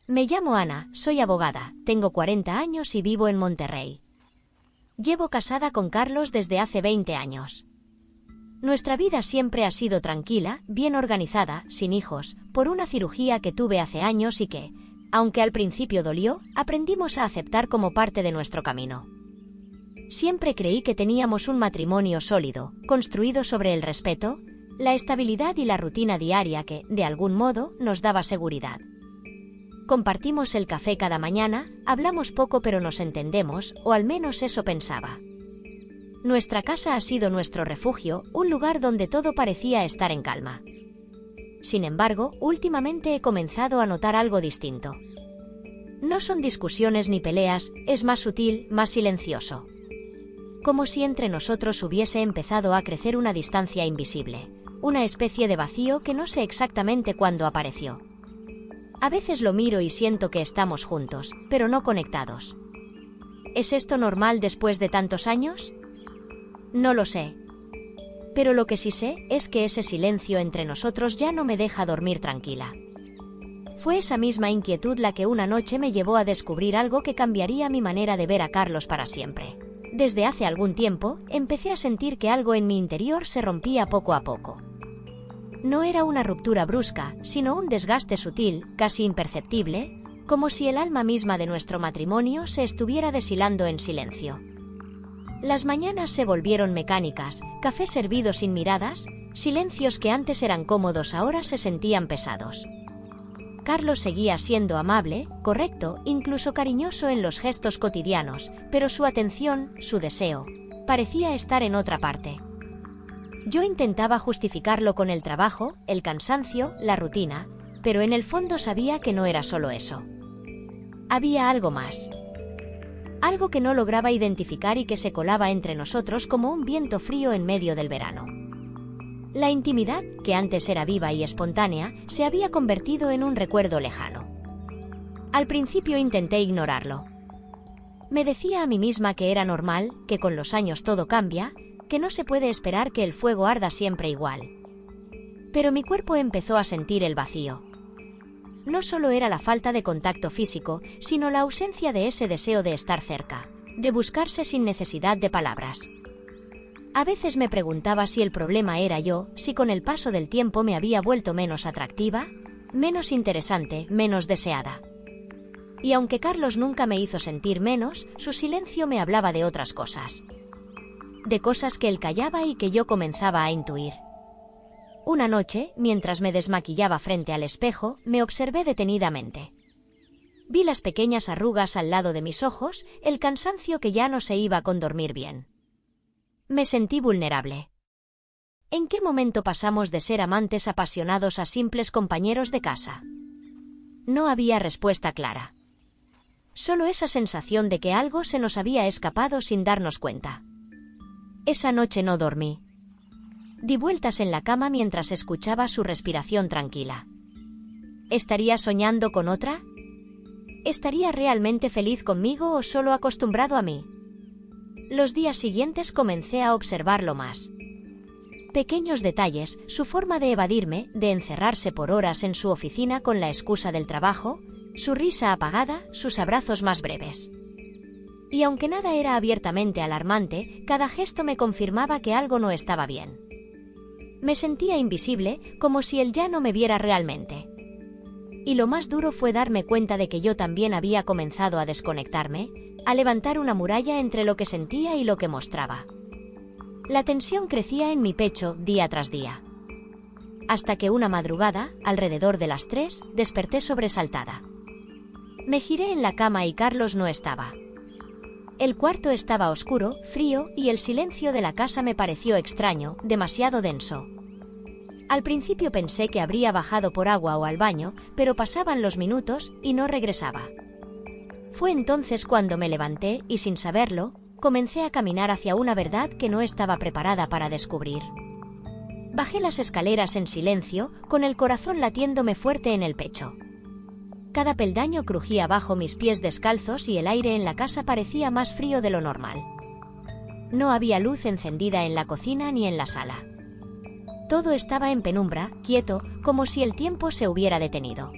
Me llamo Ana, soy abogada, tengo 40 años y vivo en Monterrey. Llevo casada con Carlos desde hace 20 años. Nuestra vida siempre ha sido tranquila, bien organizada, sin hijos, por una cirugía que tuve hace años y que, aunque al principio dolió, aprendimos a aceptar como parte de nuestro camino. Siempre creí que teníamos un matrimonio sólido, construido sobre el respeto, la estabilidad y la rutina diaria que, de algún modo, nos daba seguridad. Compartimos el café cada mañana, hablamos poco pero nos entendemos, o al menos eso pensaba. Nuestra casa ha sido nuestro refugio, un lugar donde todo parecía estar en calma. Sin embargo, últimamente he comenzado a notar algo distinto. No son discusiones ni peleas, es más sutil, más silencioso. Como si entre nosotros hubiese empezado a crecer una distancia invisible, una especie de vacío que no sé exactamente cuándo apareció. A veces lo miro y siento que estamos juntos, pero no conectados. ¿Es esto normal después de tantos años? No lo sé. Pero lo que sí sé es que ese silencio entre nosotros ya no me deja dormir tranquila. Fue esa misma inquietud la que una noche me llevó a descubrir algo que cambiaría mi manera de ver a Carlos para siempre. Desde hace algún tiempo, empecé a sentir que algo en mi interior se rompía poco a poco. No era una ruptura brusca, sino un desgaste sutil, casi imperceptible, como si el alma misma de nuestro matrimonio se estuviera deshilando en silencio. Las mañanas se volvieron mecánicas, café servido sin miradas, silencios que antes eran cómodos ahora se sentían pesados. Carlos seguía siendo amable, correcto, incluso cariñoso en los gestos cotidianos, pero su atención, su deseo, parecía estar en otra parte. Yo intentaba justificarlo con el trabajo, el cansancio, la rutina, pero en el fondo sabía que no era solo eso. Había algo más. Algo que no lograba identificar y que se colaba entre nosotros como un viento frío en medio del verano. La intimidad, que antes era viva y espontánea, se había convertido en un recuerdo lejano. Al principio intenté ignorarlo. Me decía a mí misma que era normal, que con los años todo cambia, que no se puede esperar que el fuego arda siempre igual. Pero mi cuerpo empezó a sentir el vacío. No solo era la falta de contacto físico, sino la ausencia de ese deseo de estar cerca, de buscarse sin necesidad de palabras. A veces me preguntaba si el problema era yo, si con el paso del tiempo me había vuelto menos atractiva, menos interesante, menos deseada. Y aunque Carlos nunca me hizo sentir menos, su silencio me hablaba de otras cosas. De cosas que él callaba y que yo comenzaba a intuir. Una noche, mientras me desmaquillaba frente al espejo, me observé detenidamente. Vi las pequeñas arrugas al lado de mis ojos, el cansancio que ya no se iba con dormir bien. Me sentí vulnerable. ¿En qué momento pasamos de ser amantes apasionados a simples compañeros de casa? No había respuesta clara. Solo esa sensación de que algo se nos había escapado sin darnos cuenta. Esa noche no dormí. Di vueltas en la cama mientras escuchaba su respiración tranquila. ¿Estaría soñando con otra? ¿Estaría realmente feliz conmigo o solo acostumbrado a mí? Los días siguientes comencé a observarlo más. Pequeños detalles, su forma de evadirme, de encerrarse por horas en su oficina con la excusa del trabajo, su risa apagada, sus abrazos más breves. Y aunque nada era abiertamente alarmante, cada gesto me confirmaba que algo no estaba bien. Me sentía invisible, como si él ya no me viera realmente. Y lo más duro fue darme cuenta de que yo también había comenzado a desconectarme, a levantar una muralla entre lo que sentía y lo que mostraba. La tensión crecía en mi pecho día tras día. Hasta que una madrugada, alrededor de las 3, desperté sobresaltada. Me giré en la cama y Carlos no estaba. El cuarto estaba oscuro, frío, y el silencio de la casa me pareció extraño, demasiado denso. Al principio pensé que habría bajado por agua o al baño, pero pasaban los minutos y no regresaba. Fue entonces cuando me levanté y, sin saberlo, comencé a caminar hacia una verdad que no estaba preparada para descubrir. Bajé las escaleras en silencio, con el corazón latiéndome fuerte en el pecho. Cada peldaño crujía bajo mis pies descalzos y el aire en la casa parecía más frío de lo normal. No había luz encendida en la cocina ni en la sala. Todo estaba en penumbra, quieto, como si el tiempo se hubiera detenido.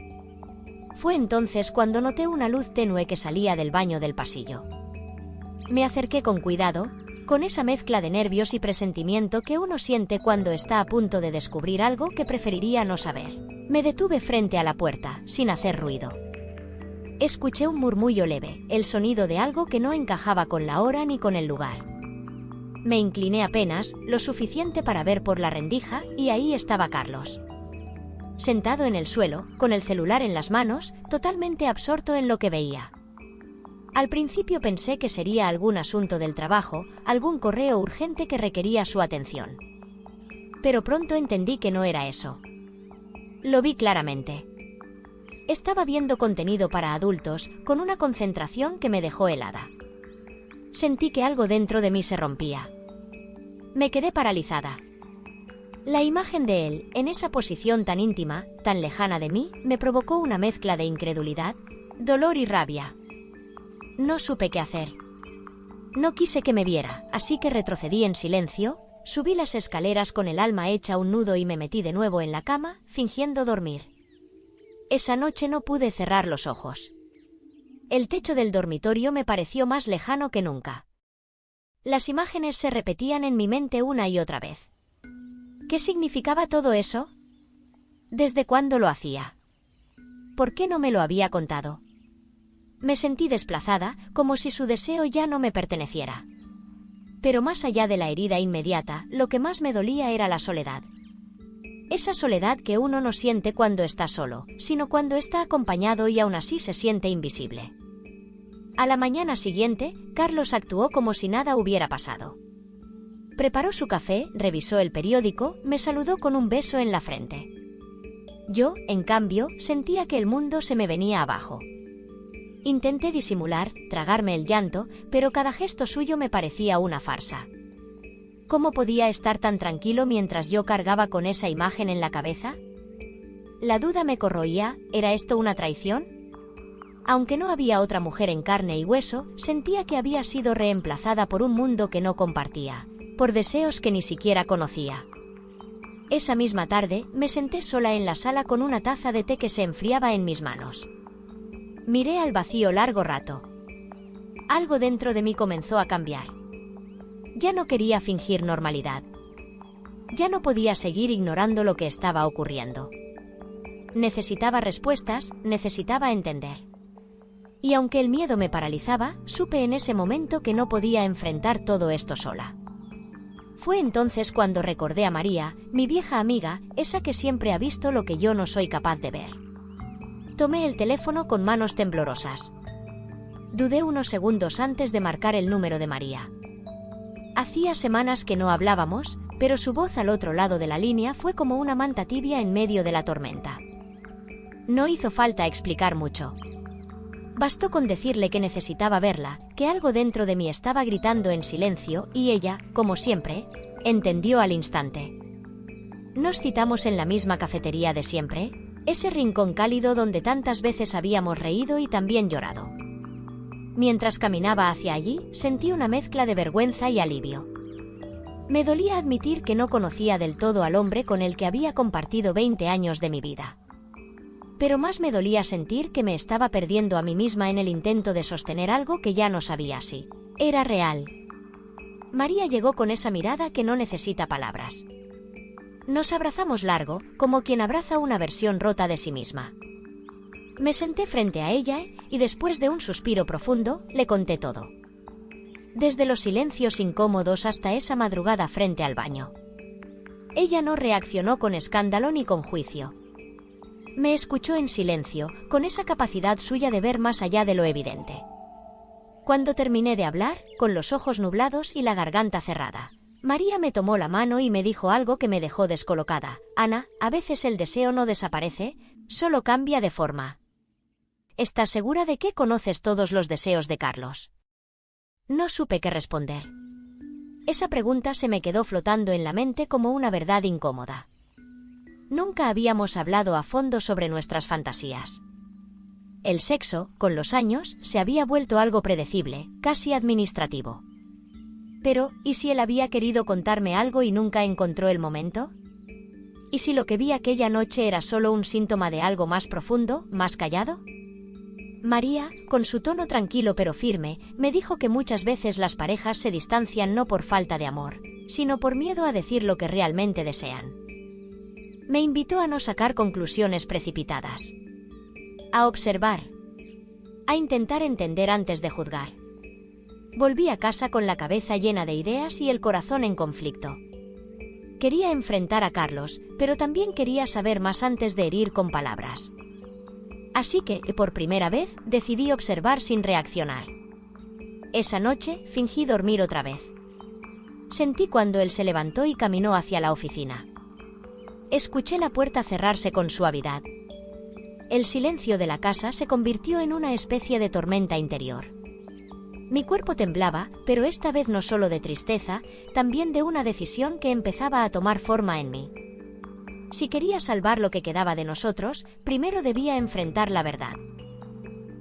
Fue entonces cuando noté una luz tenue que salía del baño del pasillo. Me acerqué con cuidado, con esa mezcla de nervios y presentimiento que uno siente cuando está a punto de descubrir algo que preferiría no saber. Me detuve frente a la puerta, sin hacer ruido. Escuché un murmullo leve, el sonido de algo que no encajaba con la hora ni con el lugar. Me incliné apenas, lo suficiente para ver por la rendija, y ahí estaba Carlos. Sentado en el suelo, con el celular en las manos, totalmente absorto en lo que veía. Al principio pensé que sería algún asunto del trabajo, algún correo urgente que requería su atención. Pero pronto entendí que no era eso. Lo vi claramente. Estaba viendo contenido para adultos, con una concentración que me dejó helada. Sentí que algo dentro de mí se rompía. Me quedé paralizada. La imagen de él, en esa posición tan íntima, tan lejana de mí, me provocó una mezcla de incredulidad, dolor y rabia. No supe qué hacer. No quise que me viera, así que retrocedí en silencio, subí las escaleras con el alma hecha un nudo y me metí de nuevo en la cama, fingiendo dormir. Esa noche no pude cerrar los ojos. El techo del dormitorio me pareció más lejano que nunca. Las imágenes se repetían en mi mente una y otra vez. ¿Qué significaba todo eso? ¿Desde cuándo lo hacía? ¿Por qué no me lo había contado? Me sentí desplazada, como si su deseo ya no me perteneciera. Pero más allá de la herida inmediata, lo que más me dolía era la soledad. Esa soledad que uno no siente cuando está solo, sino cuando está acompañado y aún así se siente invisible. A la mañana siguiente, Carlos actuó como si nada hubiera pasado. Preparó su café, revisó el periódico, me saludó con un beso en la frente. Yo, en cambio, sentía que el mundo se me venía abajo. Intenté disimular, tragarme el llanto, pero cada gesto suyo me parecía una farsa. ¿Cómo podía estar tan tranquilo mientras yo cargaba con esa imagen en la cabeza? La duda me corroía, ¿era esto una traición? Aunque no había otra mujer en carne y hueso, sentía que había sido reemplazada por un mundo que no compartía, por deseos que ni siquiera conocía. Esa misma tarde, me senté sola en la sala con una taza de té que se enfriaba en mis manos. Miré al vacío largo rato. Algo dentro de mí comenzó a cambiar. Ya no quería fingir normalidad. Ya no podía seguir ignorando lo que estaba ocurriendo. Necesitaba respuestas, necesitaba entender. Y aunque el miedo me paralizaba, supe en ese momento que no podía enfrentar todo esto sola. Fue entonces cuando recordé a María, mi vieja amiga, esa que siempre ha visto lo que yo no soy capaz de ver. Tomé el teléfono con manos temblorosas. Dudé unos segundos antes de marcar el número de María. Hacía semanas que no hablábamos, pero su voz al otro lado de la línea fue como una manta tibia en medio de la tormenta. No hizo falta explicar mucho. Bastó con decirle que necesitaba verla, que algo dentro de mí estaba gritando en silencio, y ella, como siempre, entendió al instante. Nos citamos en la misma cafetería de siempre, ese rincón cálido donde tantas veces habíamos reído y también llorado. Mientras caminaba hacia allí, sentí una mezcla de vergüenza y alivio. Me dolía admitir que no conocía del todo al hombre con el que había compartido 20 años de mi vida. Pero más me dolía sentir que me estaba perdiendo a mí misma en el intento de sostener algo que ya no sabía si era real. María llegó con esa mirada que no necesita palabras. Nos abrazamos largo, como quien abraza una versión rota de sí misma. Me senté frente a ella y después de un suspiro profundo, le conté todo. Desde los silencios incómodos hasta esa madrugada frente al baño. Ella no reaccionó con escándalo ni con juicio. Me escuchó en silencio, con esa capacidad suya de ver más allá de lo evidente. Cuando terminé de hablar, con los ojos nublados y la garganta cerrada, María me tomó la mano y me dijo algo que me dejó descolocada. Ana, a veces el deseo no desaparece, solo cambia de forma. ¿Estás segura de que conoces todos los deseos de Carlos? No supe qué responder. Esa pregunta se me quedó flotando en la mente como una verdad incómoda. Nunca habíamos hablado a fondo sobre nuestras fantasías. El sexo, con los años, se había vuelto algo predecible, casi administrativo. Pero, ¿y si él había querido contarme algo y nunca encontró el momento? ¿Y si lo que vi aquella noche era solo un síntoma de algo más profundo, más callado? María, con su tono tranquilo pero firme, me dijo que muchas veces las parejas se distancian no por falta de amor, sino por miedo a decir lo que realmente desean. Me invitó a no sacar conclusiones precipitadas, a observar, a intentar entender antes de juzgar. Volví a casa con la cabeza llena de ideas y el corazón en conflicto. Quería enfrentar a Carlos, pero también quería saber más antes de herir con palabras. Así que, por primera vez, decidí observar sin reaccionar. Esa noche, fingí dormir otra vez. Sentí cuando él se levantó y caminó hacia la oficina. Escuché la puerta cerrarse con suavidad. El silencio de la casa se convirtió en una especie de tormenta interior. Mi cuerpo temblaba, pero esta vez no solo de tristeza, también de una decisión que empezaba a tomar forma en mí. Si quería salvar lo que quedaba de nosotros, primero debía enfrentar la verdad.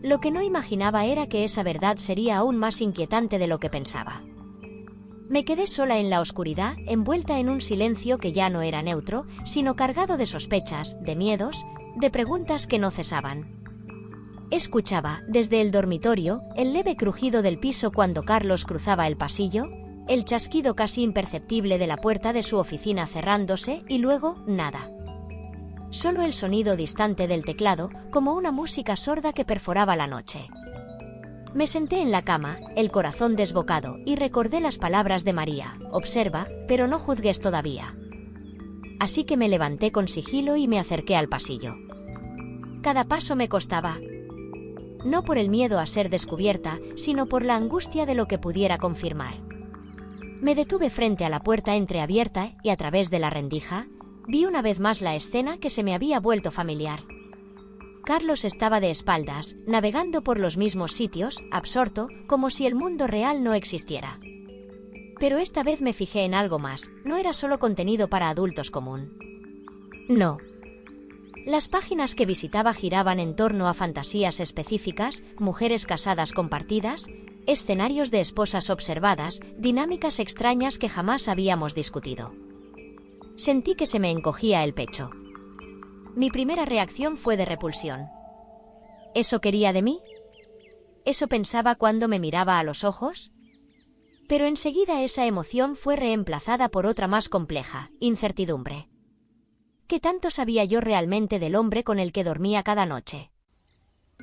Lo que no imaginaba era que esa verdad sería aún más inquietante de lo que pensaba. Me quedé sola en la oscuridad, envuelta en un silencio que ya no era neutro, sino cargado de sospechas, de miedos, de preguntas que no cesaban. Escuchaba, desde el dormitorio, el leve crujido del piso cuando Carlos cruzaba el pasillo, el chasquido casi imperceptible de la puerta de su oficina cerrándose y luego, nada. Solo el sonido distante del teclado, como una música sorda que perforaba la noche. Me senté en la cama, el corazón desbocado, y recordé las palabras de María: observa, pero no juzgues todavía. Así que me levanté con sigilo y me acerqué al pasillo. Cada paso me costaba. No por el miedo a ser descubierta, sino por la angustia de lo que pudiera confirmar. Me detuve frente a la puerta entreabierta y a través de la rendija, vi una vez más la escena que se me había vuelto familiar. Carlos estaba de espaldas, navegando por los mismos sitios, absorto, como si el mundo real no existiera. Pero esta vez me fijé en algo más, no era solo contenido para adultos común. No. Las páginas que visitaba giraban en torno a fantasías específicas, mujeres casadas compartidas, escenarios de esposas observadas, dinámicas extrañas que jamás habíamos discutido. Sentí que se me encogía el pecho. Mi primera reacción fue de repulsión. ¿Eso quería de mí? ¿Eso pensaba cuando me miraba a los ojos? Pero enseguida esa emoción fue reemplazada por otra más compleja: incertidumbre. ¿Qué tanto sabía yo realmente del hombre con el que dormía cada noche?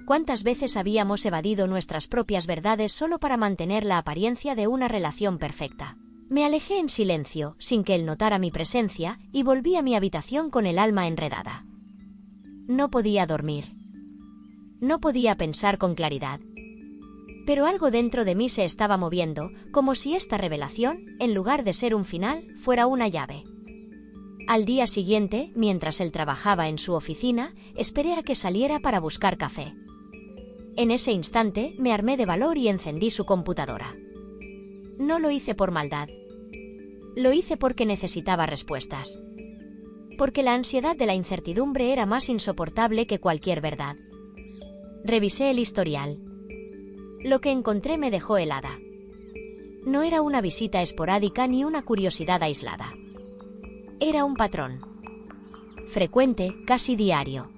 ¿Cuántas veces habíamos evadido nuestras propias verdades solo para mantener la apariencia de una relación perfecta? Me alejé en silencio, sin que él notara mi presencia, y volví a mi habitación con el alma enredada. No podía dormir. No podía pensar con claridad. Pero algo dentro de mí se estaba moviendo, como si esta revelación, en lugar de ser un final, fuera una llave. Al día siguiente, mientras él trabajaba en su oficina, esperé a que saliera para buscar café. En ese instante, me armé de valor y encendí su computadora. No lo hice por maldad. Lo hice porque necesitaba respuestas. Porque la ansiedad de la incertidumbre era más insoportable que cualquier verdad. Revisé el historial. Lo que encontré me dejó helada. No era una visita esporádica ni una curiosidad aislada. Era un patrón. Frecuente, casi diario.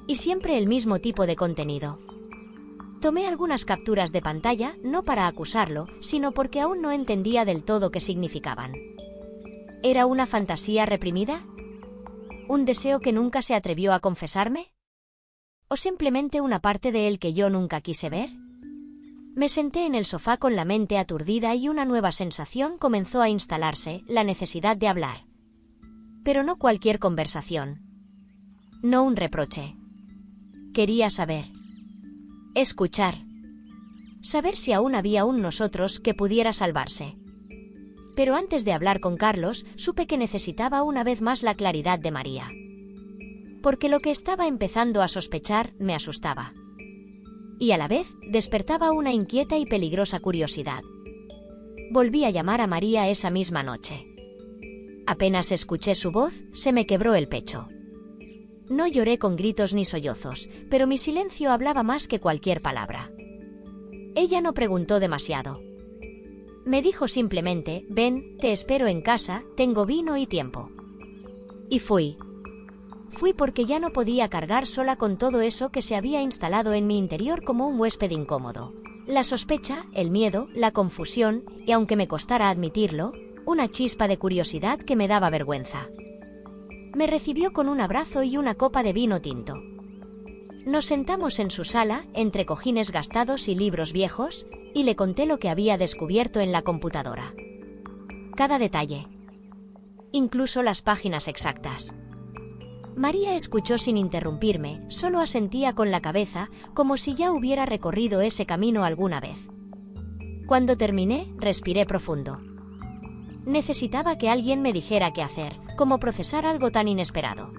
Y siempre el mismo tipo de contenido. Tomé algunas capturas de pantalla, no para acusarlo, sino porque aún no entendía del todo qué significaban. ¿Era una fantasía reprimida? ¿Un deseo que nunca se atrevió a confesarme? ¿O simplemente una parte de él que yo nunca quise ver? Me senté en el sofá con la mente aturdida y una nueva sensación comenzó a instalarse: la necesidad de hablar. Pero no cualquier conversación. No un reproche. Quería saber. Escuchar. Saber si aún había un nosotros que pudiera salvarse. Pero antes de hablar con Carlos, supe que necesitaba una vez más la claridad de María. Porque lo que estaba empezando a sospechar me asustaba. Y a la vez, despertaba una inquieta y peligrosa curiosidad. Volví a llamar a María esa misma noche. Apenas escuché su voz, se me quebró el pecho. No lloré con gritos ni sollozos, pero mi silencio hablaba más que cualquier palabra. Ella no preguntó demasiado. Me dijo simplemente: ven, te espero en casa, tengo vino y tiempo. Y fui. Fui porque ya no podía cargar sola con todo eso que se había instalado en mi interior como un huésped incómodo. La sospecha, el miedo, la confusión, y aunque me costara admitirlo, una chispa de curiosidad que me daba vergüenza. Me recibió con un abrazo y una copa de vino tinto. Nos sentamos en su sala, entre cojines gastados y libros viejos, y le conté lo que había descubierto en la computadora. Cada detalle. Incluso las páginas exactas. María escuchó sin interrumpirme, solo asentía con la cabeza, como si ya hubiera recorrido ese camino alguna vez. Cuando terminé, respiré profundo. Necesitaba que alguien me dijera qué hacer, cómo procesar algo tan inesperado.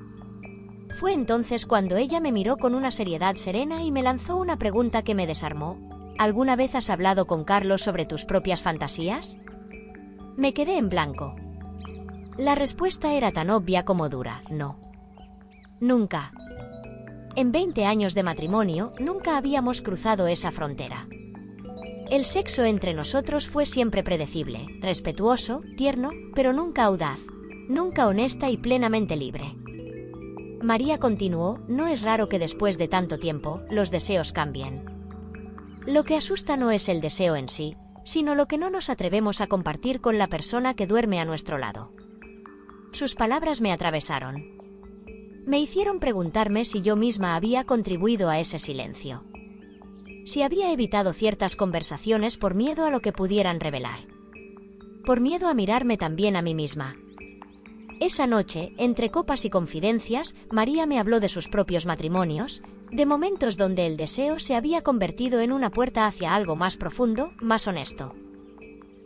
Fue entonces cuando ella me miró con una seriedad serena y me lanzó una pregunta que me desarmó. ¿Alguna vez has hablado con Carlos sobre tus propias fantasías? Me quedé en blanco. La respuesta era tan obvia como dura, no. Nunca. En 20 años de matrimonio, nunca habíamos cruzado esa frontera. El sexo entre nosotros fue siempre predecible, respetuoso, tierno, pero nunca audaz, nunca honesta y plenamente libre. María continuó, no es raro que después de tanto tiempo, los deseos cambien. Lo que asusta no es el deseo en sí, sino lo que no nos atrevemos a compartir con la persona que duerme a nuestro lado. Sus palabras me atravesaron. Me hicieron preguntarme si yo misma había contribuido a ese silencio. Si había evitado ciertas conversaciones por miedo a lo que pudieran revelar. Por miedo a mirarme también a mí misma. Esa noche, entre copas y confidencias, María me habló de sus propios matrimonios, de momentos donde el deseo se había convertido en una puerta hacia algo más profundo, más honesto.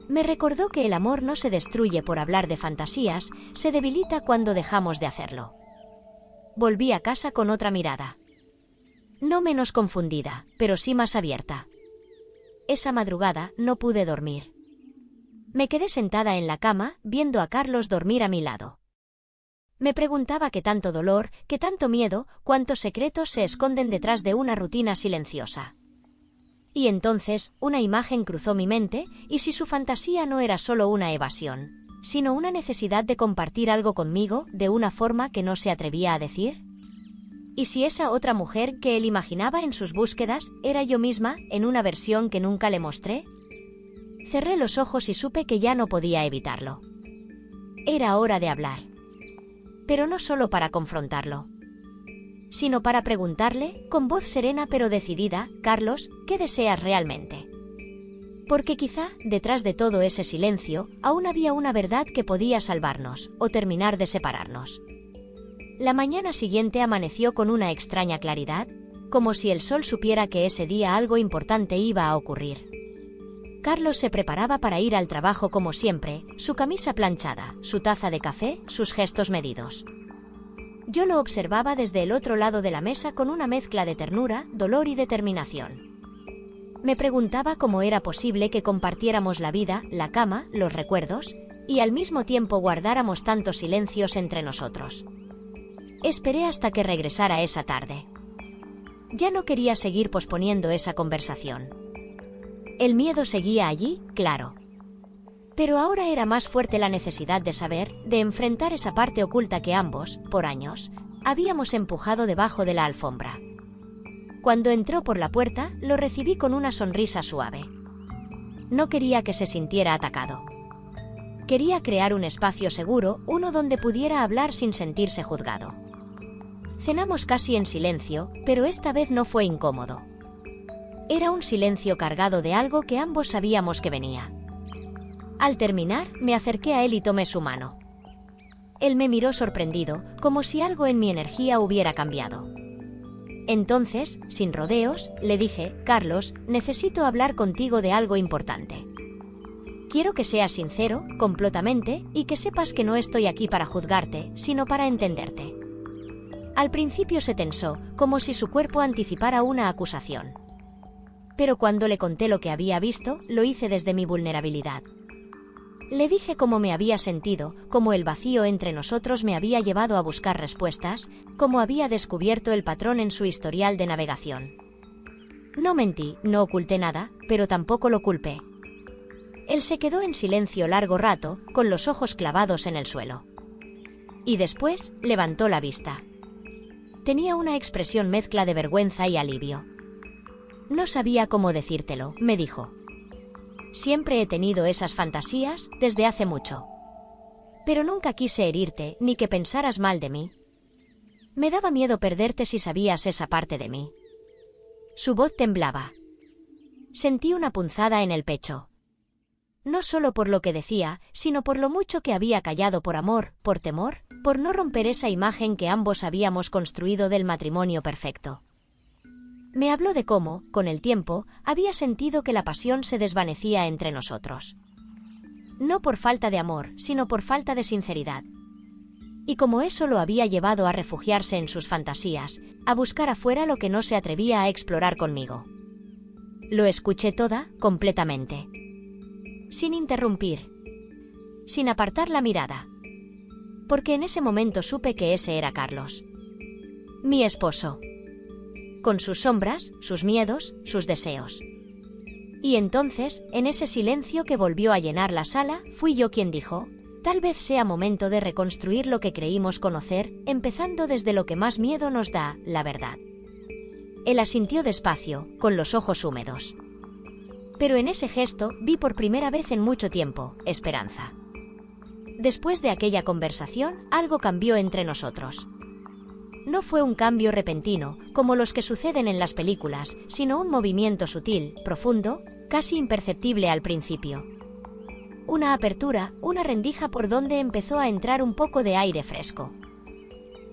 Me recordó que el amor no se destruye por hablar de fantasías, se debilita cuando dejamos de hacerlo. Volví a casa con otra mirada. No menos confundida, pero sí más abierta. Esa madrugada no pude dormir. Me quedé sentada en la cama, viendo a Carlos dormir a mi lado. Me preguntaba qué tanto dolor, qué tanto miedo, cuántos secretos se esconden detrás de una rutina silenciosa. Y entonces, una imagen cruzó mi mente, y si su fantasía no era solo una evasión, sino una necesidad de compartir algo conmigo, de una forma que no se atrevía a decir. ¿Y si esa otra mujer que él imaginaba en sus búsquedas era yo misma, en una versión que nunca le mostré? Cerré los ojos y supe que ya no podía evitarlo. Era hora de hablar. Pero no solo para confrontarlo, sino para preguntarle, con voz serena pero decidida, Carlos, ¿qué deseas realmente? Porque quizá, detrás de todo ese silencio, aún había una verdad que podía salvarnos, o terminar de separarnos. La mañana siguiente amaneció con una extraña claridad, como si el sol supiera que ese día algo importante iba a ocurrir. Carlos se preparaba para ir al trabajo como siempre, su camisa planchada, su taza de café, sus gestos medidos. Yo lo observaba desde el otro lado de la mesa con una mezcla de ternura, dolor y determinación. Me preguntaba cómo era posible que compartiéramos la vida, la cama, los recuerdos, y al mismo tiempo guardáramos tantos silencios entre nosotros. Esperé hasta que regresara esa tarde. Ya no quería seguir posponiendo esa conversación. El miedo seguía allí, claro. Pero ahora era más fuerte la necesidad de saber, de enfrentar esa parte oculta que ambos, por años, habíamos empujado debajo de la alfombra. Cuando entró por la puerta, lo recibí con una sonrisa suave. No quería que se sintiera atacado. Quería crear un espacio seguro, uno donde pudiera hablar sin sentirse juzgado. Cenamos casi en silencio, pero esta vez no fue incómodo. Era un silencio cargado de algo que ambos sabíamos que venía. Al terminar, me acerqué a él y tomé su mano. Él me miró sorprendido, como si algo en mi energía hubiera cambiado. Entonces, sin rodeos, le dije, Carlos, necesito hablar contigo de algo importante. Quiero que seas sincero, completamente, y que sepas que no estoy aquí para juzgarte, sino para entenderte. Al principio se tensó, como si su cuerpo anticipara una acusación. Pero cuando le conté lo que había visto, lo hice desde mi vulnerabilidad. Le dije cómo me había sentido, cómo el vacío entre nosotros me había llevado a buscar respuestas, cómo había descubierto el patrón en su historial de navegación. No mentí, no oculté nada, pero tampoco lo culpé. Él se quedó en silencio largo rato, con los ojos clavados en el suelo. Y después levantó la vista. Tenía una expresión mezcla de vergüenza y alivio. No sabía cómo decírtelo, me dijo. Siempre he tenido esas fantasías desde hace mucho. Pero nunca quise herirte ni que pensaras mal de mí. Me daba miedo perderte si sabías esa parte de mí. Su voz temblaba. Sentí una punzada en el pecho. No solo por lo que decía, sino por lo mucho que había callado por amor, por temor, por no romper esa imagen que ambos habíamos construido del matrimonio perfecto. Me habló de cómo, con el tiempo, había sentido que la pasión se desvanecía entre nosotros. No por falta de amor, sino por falta de sinceridad. Y como eso lo había llevado a refugiarse en sus fantasías, a buscar afuera lo que no se atrevía a explorar conmigo. Lo escuché toda, completamente. Sin interrumpir. Sin apartar la mirada. Porque en ese momento supe que ese era Carlos. Mi esposo. Con sus sombras, sus miedos, sus deseos. Y entonces, en ese silencio que volvió a llenar la sala, fui yo quien dijo: tal vez sea momento de reconstruir lo que creímos conocer, empezando desde lo que más miedo nos da, la verdad. Él asintió despacio, con los ojos húmedos. Pero en ese gesto vi por primera vez en mucho tiempo esperanza. Después de aquella conversación, algo cambió entre nosotros. No fue un cambio repentino, como los que suceden en las películas, sino un movimiento sutil, profundo, casi imperceptible al principio. Una apertura, una rendija por donde empezó a entrar un poco de aire fresco.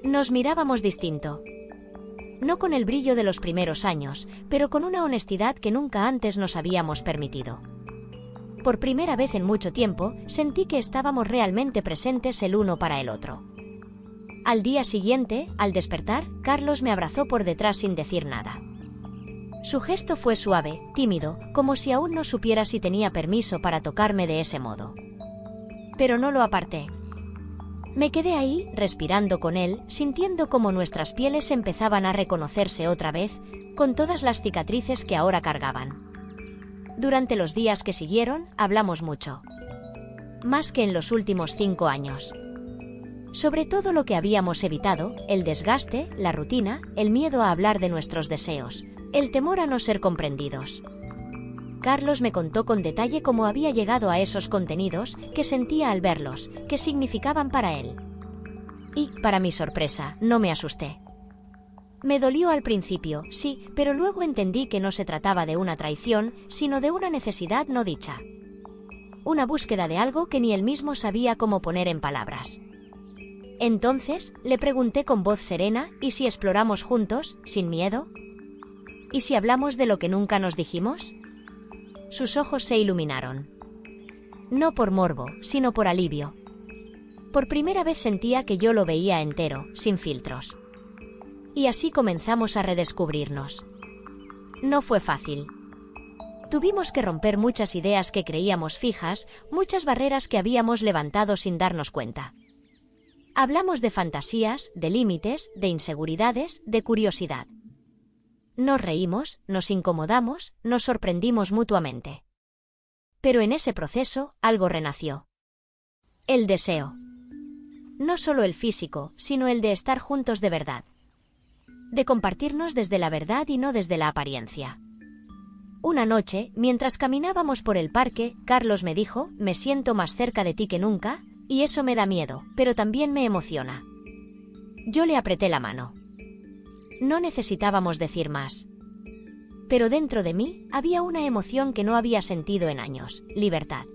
Nos mirábamos distinto. No con el brillo de los primeros años, pero con una honestidad que nunca antes nos habíamos permitido. Por primera vez en mucho tiempo, sentí que estábamos realmente presentes el uno para el otro. Al día siguiente, al despertar, Carlos me abrazó por detrás sin decir nada. Su gesto fue suave, tímido, como si aún no supiera si tenía permiso para tocarme de ese modo. Pero no lo aparté. Me quedé ahí, respirando con él, sintiendo cómo nuestras pieles empezaban a reconocerse otra vez, con todas las cicatrices que ahora cargaban. Durante los días que siguieron, hablamos mucho. Más que en los últimos 5 años. Sobre todo lo que habíamos evitado, el desgaste, la rutina, el miedo a hablar de nuestros deseos, el temor a no ser comprendidos. Carlos me contó con detalle cómo había llegado a esos contenidos, que sentía al verlos, qué significaban para él. Y, para mi sorpresa, no me asusté. Me dolió al principio, sí, pero luego entendí que no se trataba de una traición, sino de una necesidad no dicha. Una búsqueda de algo que ni él mismo sabía cómo poner en palabras. Entonces, le pregunté con voz serena, ¿y si exploramos juntos, sin miedo? ¿Y si hablamos de lo que nunca nos dijimos? Sus ojos se iluminaron. No por morbo, sino por alivio. Por primera vez sentía que yo lo veía entero, sin filtros. Y así comenzamos a redescubrirnos. No fue fácil. Tuvimos que romper muchas ideas que creíamos fijas, muchas barreras que habíamos levantado sin darnos cuenta. Hablamos de fantasías, de límites, de inseguridades, de curiosidad. Nos reímos, nos incomodamos, nos sorprendimos mutuamente. Pero en ese proceso, algo renació. El deseo. No solo el físico, sino el de estar juntos de verdad. De compartirnos desde la verdad y no desde la apariencia. Una noche, mientras caminábamos por el parque, Carlos me dijo: me siento más cerca de ti que nunca, y eso me da miedo, pero también me emociona. Yo le apreté la mano. No necesitábamos decir más. Pero dentro de mí había una emoción que no había sentido en años: libertad.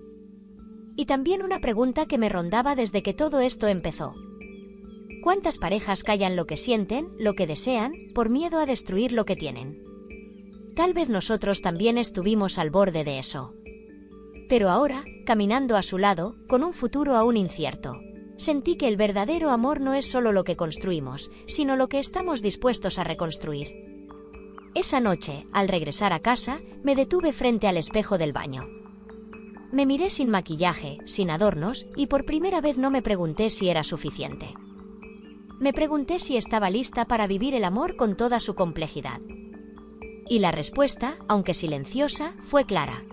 Y también una pregunta que me rondaba desde que todo esto empezó. ¿Cuántas parejas callan lo que sienten, lo que desean, por miedo a destruir lo que tienen? Tal vez nosotros también estuvimos al borde de eso. Pero ahora, caminando a su lado, con un futuro aún incierto, sentí que el verdadero amor no es solo lo que construimos, sino lo que estamos dispuestos a reconstruir. Esa noche, al regresar a casa, me detuve frente al espejo del baño. Me miré sin maquillaje, sin adornos, y por primera vez no me pregunté si era suficiente. Me pregunté si estaba lista para vivir el amor con toda su complejidad. Y la respuesta, aunque silenciosa, fue clara.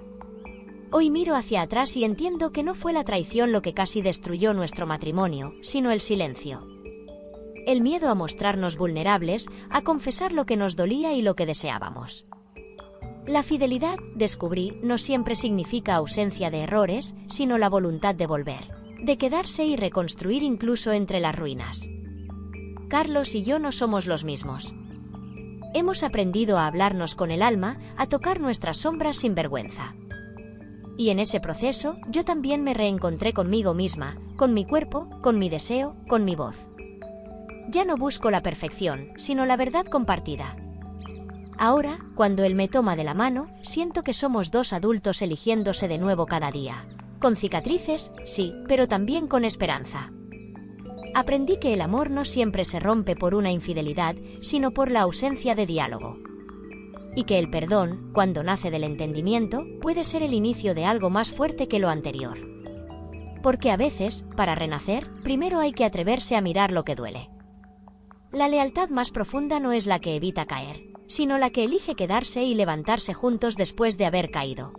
Hoy miro hacia atrás y entiendo que no fue la traición lo que casi destruyó nuestro matrimonio, sino el silencio. El miedo a mostrarnos vulnerables, a confesar lo que nos dolía y lo que deseábamos. La fidelidad, descubrí, no siempre significa ausencia de errores, sino la voluntad de volver, de quedarse y reconstruir incluso entre las ruinas. Carlos y yo no somos los mismos. Hemos aprendido a hablarnos con el alma, a tocar nuestras sombras sin vergüenza. Y en ese proceso, yo también me reencontré conmigo misma, con mi cuerpo, con mi deseo, con mi voz. Ya no busco la perfección, sino la verdad compartida. Ahora, cuando él me toma de la mano, siento que somos dos adultos eligiéndose de nuevo cada día. Con cicatrices, sí, pero también con esperanza. Aprendí que el amor no siempre se rompe por una infidelidad, sino por la ausencia de diálogo. Y que el perdón, cuando nace del entendimiento, puede ser el inicio de algo más fuerte que lo anterior. Porque a veces, para renacer, primero hay que atreverse a mirar lo que duele. La lealtad más profunda no es la que evita caer, sino la que elige quedarse y levantarse juntos después de haber caído.